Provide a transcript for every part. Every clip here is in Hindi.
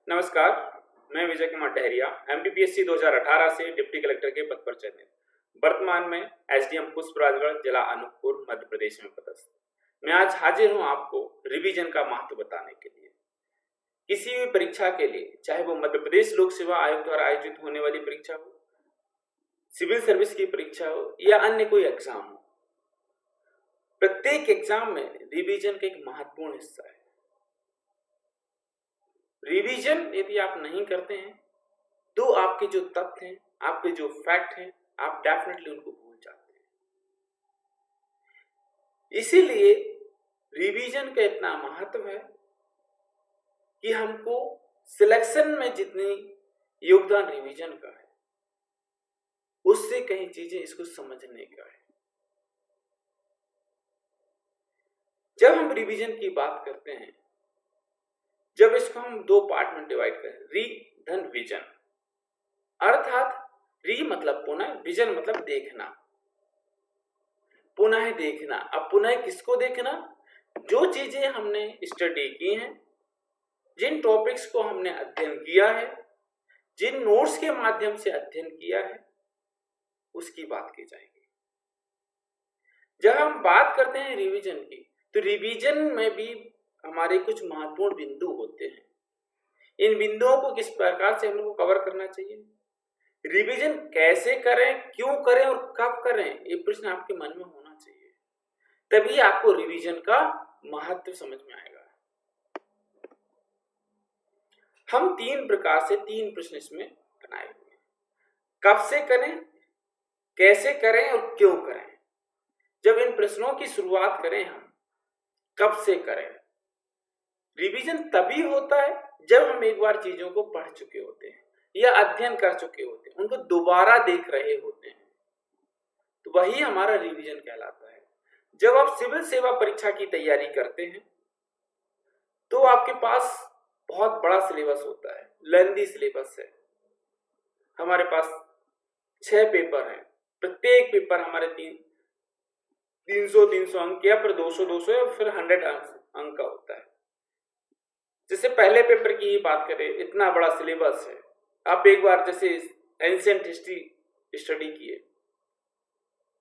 नमस्कार, मैं विजय कुमार डहरिया, एमपीपीएससी 2018 से डिप्टी कलेक्टर के पद पर चयनित, वर्तमान में एसडीएम पुष्पराजगढ़, जिला अनूपपुर, मध्य प्रदेश में पदस्थ। मैं आज हाजिर हूं आपको रिवीजन का महत्व बताने के लिए। किसी भी परीक्षा के लिए, चाहे वो मध्य प्रदेश लोक सेवा आयोग द्वारा आयोजित होने वाली परीक्षा हो, सिविल सर्विस की परीक्षा हो या अन्य कोई एग्जाम हो, प्रत्येक एग्जाम में रिवीजन का एक महत्वपूर्ण हिस्सा है। रिवीजन यदि आप नहीं करते हैं तो आपके जो तथ्य हैं, आपके जो फैक्ट हैं, आप डेफिनेटली उनको भूल जाते हैं। इसीलिए रिवीजन का इतना महत्व है कि हमको सिलेक्शन में जितनी योगदान रिवीजन का है, उससे कई चीजें इसको समझने का है। जब हम रिवीजन की बात करते हैं, जब इसको हम दो पार्ट में डिवाइड करें, री धन विजन, अर्थात री मतलब पुनः, विजन मतलब देखना, पुनः देखना। अब पुनः किसको देखना? जो चीजें हमने स्टडी की हैं, जिन टॉपिक्स को हमने अध्ययन किया है, जिन नोट्स के माध्यम से अध्ययन किया है, उसकी बात की जाएगी। जब हम बात करते हैं रिवीजन की, तो रिवीजन में भी हमारे कुछ महत्वपूर्ण बिंदु होते हैं। इन बिंदुओं को किस प्रकार से हम लोग को कवर करना चाहिए, रिवीजन कैसे करें, क्यों करें और कब करें, ये प्रश्न आपके मन में होना चाहिए। तभी आपको रिवीजन का महत्व समझ में आएगा। हम तीन प्रकार से तीन प्रश्न इसमें बनाए हुए हैं। कब से करें, कैसे करें और क्यों करें। जब इन प्रश्नों की शुरुआत करें हम, कब से करें, रिवीजन तभी होता है जब हम एक बार चीजों को पढ़ चुके होते हैं या अध्ययन कर चुके होते हैं, उनको दोबारा देख रहे होते हैं, तो वही हमारा रिवीजन कहलाता है। जब आप सिविल सेवा परीक्षा की तैयारी करते हैं तो आपके पास बहुत बड़ा सिलेबस होता है, लेंथी सिलेबस है। हमारे पास 6 पेपर हैं, प्रत्येक पेपर हमारे 300 अंक या फिर 200 या फिर 100 अंक का होता है। जैसे पहले पेपर की ही बात करें, इतना बड़ा सिलेबस है। आप एक बार जैसे एंशिएंट हिस्ट्री स्टडी किए,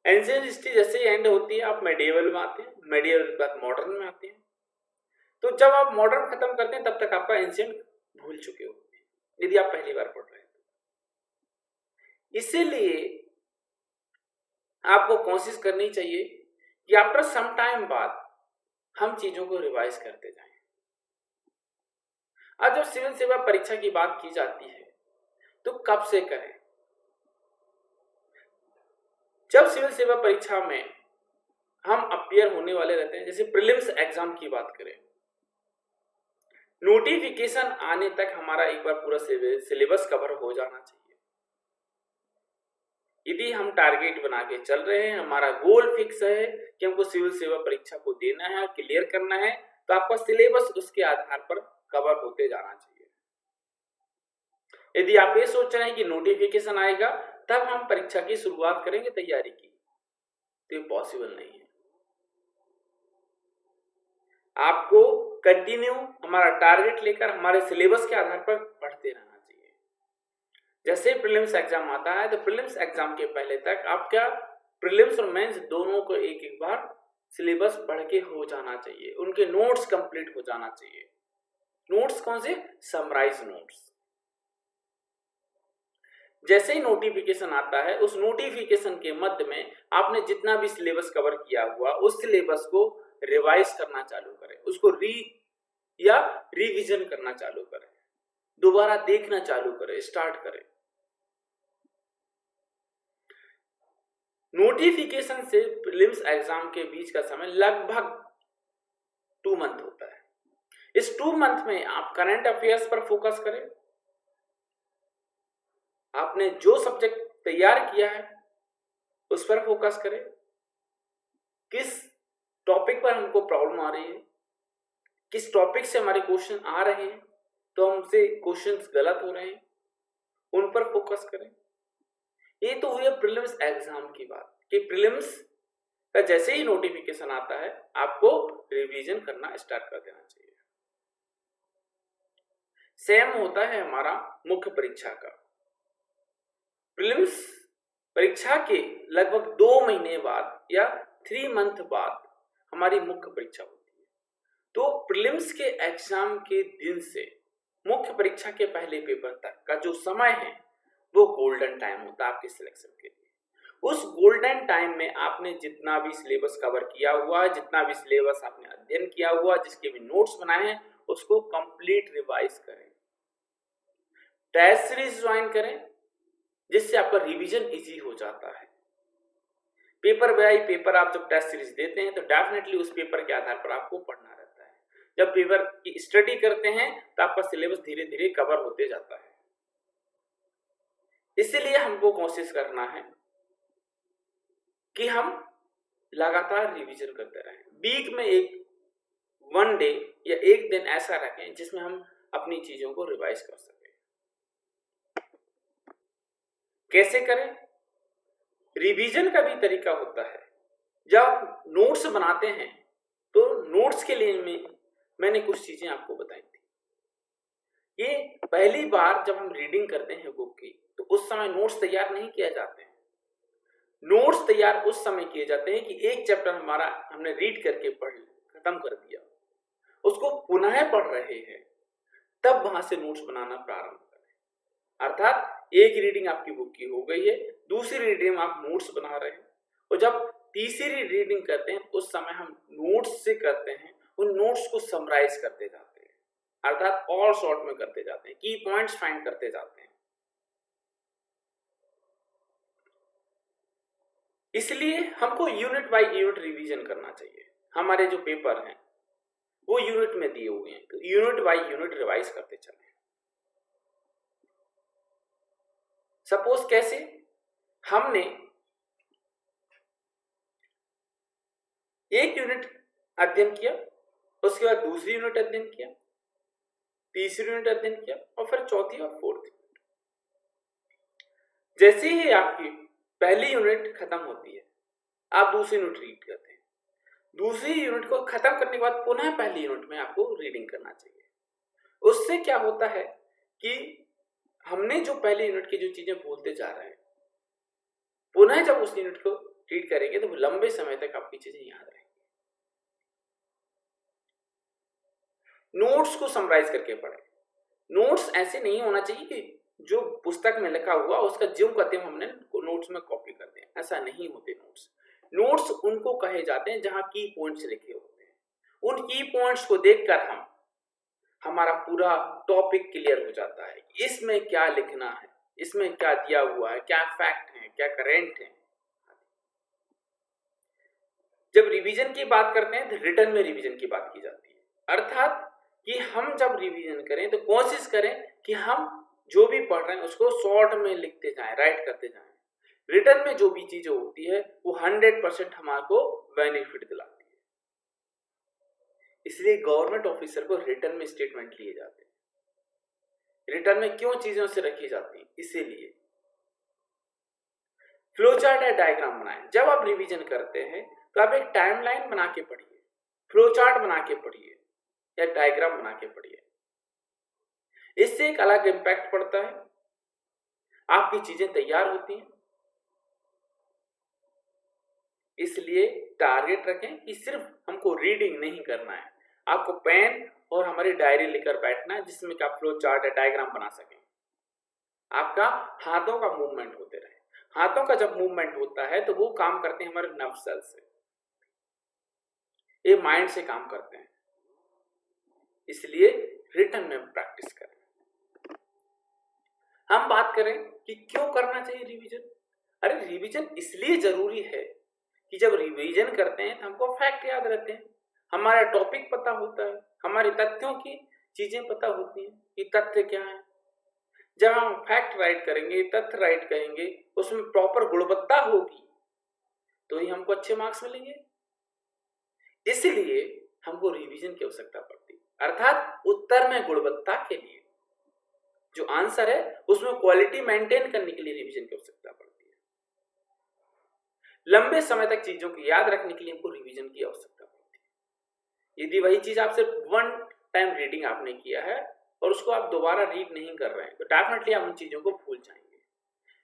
एंशिएंट हिस्ट्री जैसे ही एंड होती है आप मेडिएवल में आते हैं, मेडिएवल के बाद मॉडर्न में आते हैं। तो जब आप मॉडर्न खत्म करते हैं तब तक आपका एंशिएंट भूल चुके होते हैं, यदि आप पहली बार पढ़ रहे हैं। इसीलिए आपको कोशिश करनी चाहिए कि आफ्टर सम टाइम बाद हम चीजों को रिवाइज करते जाएं। आज जब सिविल सेवा परीक्षा की बात की जाती है तो कब से करें? जब सिविल सेवा परीक्षा में हम अपीयर होने वाले रहते हैं, जैसे प्रीलिम्स एग्जाम की बात करें, नोटिफिकेशन आने तक हमारा एक बार पूरा सिलेबस कवर हो जाना चाहिए। यदि हम टारगेट बना के चल रहे हैं, हमारा गोल फिक्स है कि हमको सिविल सेवा परीक्षा को देना है, क्लियर करना है, तो आपका सिलेबस उसके आधार पर कवर होते जाना चाहिए। यदि आप ये सोच रहे हैं कि नोटिफिकेशन आएगा तब हम परीक्षा की शुरुआत करेंगे तैयारी की, तो ये पॉसिबल नहीं है। आपको कंटिन्यू हमारा टारगेट लेकर हमारे सिलेबस के आधार पर पढ़ते रहना चाहिए। जैसे प्रीलिम्स एग्जाम आता है तो प्रीलिम्स एग्जाम के पहले तक आप क्या प्रीलिम्स और मेंस दोनों को एक एक बार सिलेबस पढ़ के हो जाना चाहिए, उनके नोट्स कंप्लीट हो जाना चाहिए। नोट्स कौन से? Summarise notes. जैसे ही नोटिफिकेशन आता है, उस नोटिफिकेशन के मध्य में आपने जितना भी सिलेबस कवर किया हुआ, उस सिलेबस को रिवाइज करना चालू करें, उसको रिवीजन करना चालू करें, दोबारा देखना चालू करें, स्टार्ट करें। नोटिफिकेशन से प्रीलिम्स एग्जाम के बीच का समय लगभग 2 मंथ होता है। इस 2 मंथ में आप करंट अफेयर्स पर फोकस करें, आपने जो सब्जेक्ट तैयार किया है उस पर फोकस करें, किस टॉपिक पर हमको प्रॉब्लम आ रही है, किस टॉपिक से हमारे क्वेश्चन आ रहे हैं, तो हमसे क्वेश्चंस गलत हो रहे हैं, उन पर फोकस करें। ये तो हुई प्रीलिम्स एग्जाम की बात कि प्रीलिम्स का जैसे ही नोटिफिकेशन आता है आपको रिवीजन करना स्टार्ट कर देना चाहिए। सेम होता है हमारा मुख्य परीक्षा का। प्रीलिम्स परीक्षा के लगभग 2 महीने बाद या 3 मंथ बाद हमारी मुख्य परीक्षा होती है। तो प्रीलिम्स के एग्जाम के दिन से मुख्य परीक्षा के पहले पेपर तक का जो समय है वो गोल्डन टाइम होता है आपके सिलेक्शन के लिए। उस गोल्डन टाइम में आपने जितना भी सिलेबस कवर किया हुआ है, जितना भी सिलेबस आपने अध्ययन किया हुआ, जिसके भी नोट्स बनाए हैं, उसको कंप्लीट रिवाइज करें। टेस्ट सीरीज ज्वाइन करें जिससे आपका रिवीजन इजी हो जाता है। पेपर बाय पेपर आप जब टेस्ट सीरीज देते हैं तो डेफिनेटली उस पेपर के आधार पर आपको पढ़ना रहता है। जब पेपर की स्टडी करते हैं तो आपका सिलेबस धीरे धीरे कवर होते जाता है। इसलिए हमको कोशिश करना है कि हम लगातार रिवीजन करते रहें। वीक में एक 1 डे या 1 दिन ऐसा रखें जिसमें हम अपनी चीजों को रिवाइज कर सकें। कैसे करें? रिवीजन का भी तरीका होता है। जब नोट्स बनाते हैं तो नोट्स के लिए मैंने कुछ चीजें आपको बताई थी। ये पहली बार जब हम रीडिंग करते हैं बुक की तो उस समय नोट्स तैयार नहीं किए जाते हैं। नोट्स तैयार उस समय किए जाते हैं कि एक चैप्टर हमने रीड करके खत्म कर दिया, उसको पुनः पढ़ रहे हैं, तब वहां से नोट्स बनाना प्रारंभ करें। अर्थात एक रीडिंग आपकी बुक की हो गई है, दूसरी रीडिंग में आप नोट्स बना रहे हैं, और जब तीसरी रीडिंग करते हैं उस समय हम नोट्स से करते हैं, उन नोट्स को समराइज करते जाते हैं, अर्थात और शॉर्ट में करते जाते हैं, की पॉइंट्स फाइंड करते जाते हैं। इसलिए हमको यूनिट बाय यूनिट रिवीजन करना चाहिए। हमारे जो पेपर हैं वो यूनिट में दिए हुए हैं, तो यूनिट बाय यूनिट रिवाइज करते चलें। सपोज कैसे? हमने एक यूनिट अध्ययन किया, उसके बाद दूसरी यूनिट अध्ययन किया, तीसरी यूनिट अध्ययन किया, और फिर चौथी और फोर्थ यूनिट। जैसे ही आपकी पहली यूनिट खत्म होती है, आप दूसरी यूनिट रीड करते हैं। दूसरी यूनिट को खत्म करने के बाद पुनः पहली यूनिट में आपको रीडिंग करना चाहिए। उससे क्या होता है कि हमने जो पहली यूनिट की जो चीजें भूलते जा रहे हैं, पुनः जब उस यूनिट को रीड करेंगे तो लंबे समय तक आपकी चीजें याद रहेंगी। नोट्स को समराइज करके पढ़ें। नोट्स ऐसे नहीं होना चाहिए कि जो पुस्तक में लिखा हुआ उसका ज्यों का त्यों हमने नोट्स में कॉपी कर दें, ऐसा नहीं होते। नोट्स उनको कहे जाते हैं जहां की पॉइंट्स लिखे होते हैं। उन की पॉइंट्स को देखकर हमारा पूरा टॉपिक क्लियर हो जाता है, इसमें क्या लिखना है, इसमें क्या दिया हुआ है, क्या फैक्ट है, क्या करेंट है। जब रिवीजन की बात करते हैं तो रिटर्न में रिवीजन की बात की जाती है, अर्थात कि हम जब रिवीजन करें तो कोशिश करें कि हम जो भी पढ़ रहे हैं उसको शॉर्ट में लिखते जाएं, राइट करते जाएं। रिटर्न में जो भी चीजें होती है वो 100% हमारे को बेनिफिट दिलाती है। इसलिए गवर्नमेंट ऑफिसर को रिटर्न में स्टेटमेंट लिए जाते हैं। रिटर्न में क्यों चीजों से रखी जाती है? इसीलिए फ्लो चार्ट या डायग्राम बनाएं। जब आप रिवीजन करते हैं तो आप एक टाइमलाइन बना के पढ़िए, फ्लो चार्ट बना के पढ़िए या डायग्राम बना के पढ़िए। इससे एक अलग इंपैक्ट पड़ता है, आपकी चीजें तैयार होती हैं। इसलिए टारगेट रखें कि सिर्फ हमको रीडिंग नहीं करना है, आपको पेन और हमारी डायरी लेकर बैठना है जिसमें कि आप फ्लो चार्ट या डायग्राम बना सकें। आपका हाथों का मूवमेंट होते रहे। हाथों का जब मूवमेंट होता है तो वो काम करते हैं हमारे नर्व सेल से, ये माइंड से काम करते हैं। इसलिए रिटर्न में प्रैक्टिस करें। हम बात करें कि क्यों करना चाहिए रिवीजन। अरे रिवीजन इसलिए जरूरी है कि जब रिवीजन करते हैं तो हमको फैक्ट याद रहते हैं, हमारा टॉपिक पता होता है, हमारे तथ्यों की चीजें पता होती हैं कि तथ्य क्या है। जब हम फैक्ट राइट करेंगे, तथ्य राइट करेंगे, उसमें प्रॉपर गुणवत्ता होगी तो ही हमको अच्छे मार्क्स मिलेंगे। इसलिए हमको रिवीजन की आवश्यकता पड़ती है, अर्थात उत्तर में गुणवत्ता के लिए जो आंसर है उसमें क्वालिटी मेंटेन करने के लिए रिवीजन की आवश्यकता पड़ती है। लंबे समय तक चीजों को याद रखने के लिए हमको रिवीजन की आवश्यकता पड़ती है। यदि वही चीज आप सिर्फ 1 टाइम रीडिंग आपने किया है और उसको आप दोबारा रीड नहीं कर रहे हैं तो डेफिनेटली आप उन चीजों को भूल जाएंगे।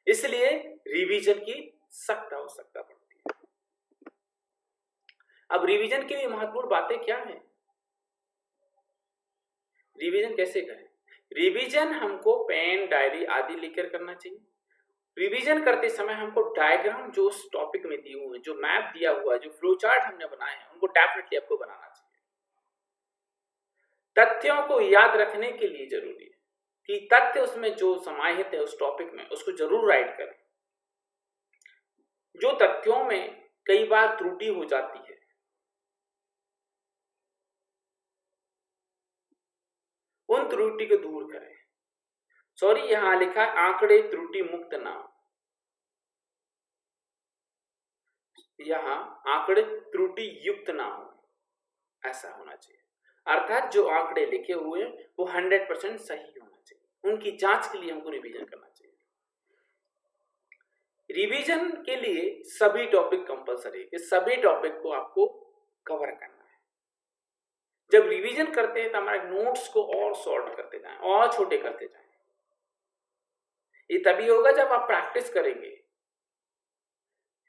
इसलिए रिवीजन की सख्त आवश्यकता पड़ती है। अब रिवीजन के लिए महत्वपूर्ण बातें क्या है, रिवीजन कैसे करें? रिवीजन हमको पेन डायरी आदि लेकर करना चाहिए। रिवीजन करते समय हमको डायग्राम जो उस टॉपिक में दिए हुए हैं, जो मैप दिया हुआ है, जो फ्लो चार्ट हमने बनाए हैं, उनको डेफिनेटली आपको बनाना चाहिए। तथ्यों को याद रखने के लिए जरूरी है कि तथ्य उसमें जो समाहित है उस टॉपिक में, उसको जरूर राइट करें। जो तथ्यों में कई बार त्रुटि हो जाती है, उन त्रुटि को दूर करें। सॉरी, यहां लिखा है आंकड़े त्रुटि मुक्त ना हो, यहां आंकड़े त्रुटि युक्त ना हो, ऐसा होना चाहिए। अर्थात जो आंकड़े लिखे हुए हैं वो 100% सही होना चाहिए। उनकी जांच के लिए हमको रिवीजन करना चाहिए। रिवीजन के लिए सभी टॉपिक कंपलसरी है कि सभी टॉपिक को आपको कवर करना है। जब रिवीजन करते हैं तो हमारे नोट्स को और शॉर्ट करते जाएं और छोटे करते जाएं। ये तभी होगा जब आप प्रैक्टिस करेंगे।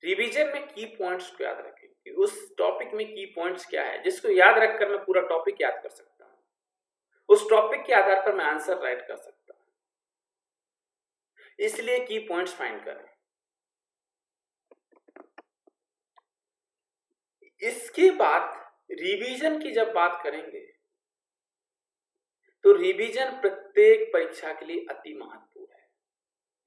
रिवीजन में की पॉइंट्स को याद रखें कि उस टॉपिक में की पॉइंट्स क्या है, जिसको याद रखकर मैं पूरा टॉपिक याद कर सकता हूं। उस टॉपिक के आधार पर मैं आंसर राइट कर सकता हूं। इसलिए की पॉइंट्स फाइंड करें। इसके बाद रिवीजन की जब बात करेंगे तो रिवीजन प्रत्येक परीक्षा के लिए अति महत्वपूर्ण है।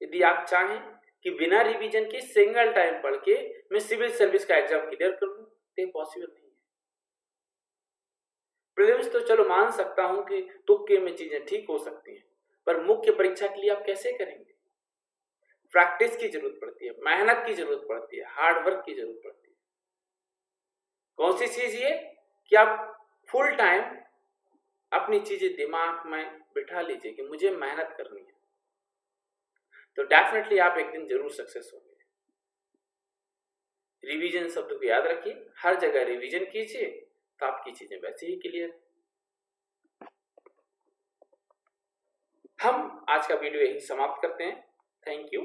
यदि आप चाहें कि बिना रिवीजन के सिंगल टाइम पढ़ के मैं सिविल सर्विस का एग्जाम क्लियर कर लूं, तो पॉसिबल नहीं है। प्रीलिम्स तो चलो मान सकता हूं कि तुक्के में चीजें ठीक हो सकती हैं, पर मुख्य परीक्षा के लिए आप कैसे करेंगे? प्रैक्टिस की जरूरत पड़ती है, मेहनत की जरूरत पड़ती है, हार्ड वर्क की जरूरत पड़ती है। कौन सी चीज ये कि आप फुल टाइम अपनी चीजें दिमाग में बिठा लीजिए कि मुझे मेहनत करनी है, तो डेफिनेटली आप एक दिन जरूर सक्सेस होंगे। रिवीजन शब्द को याद रखिए, हर जगह रिवीजन कीजिए तो आपकी चीजें वैसे ही क्लियर। हम आज का वीडियो यही समाप्त करते हैं। Thank you.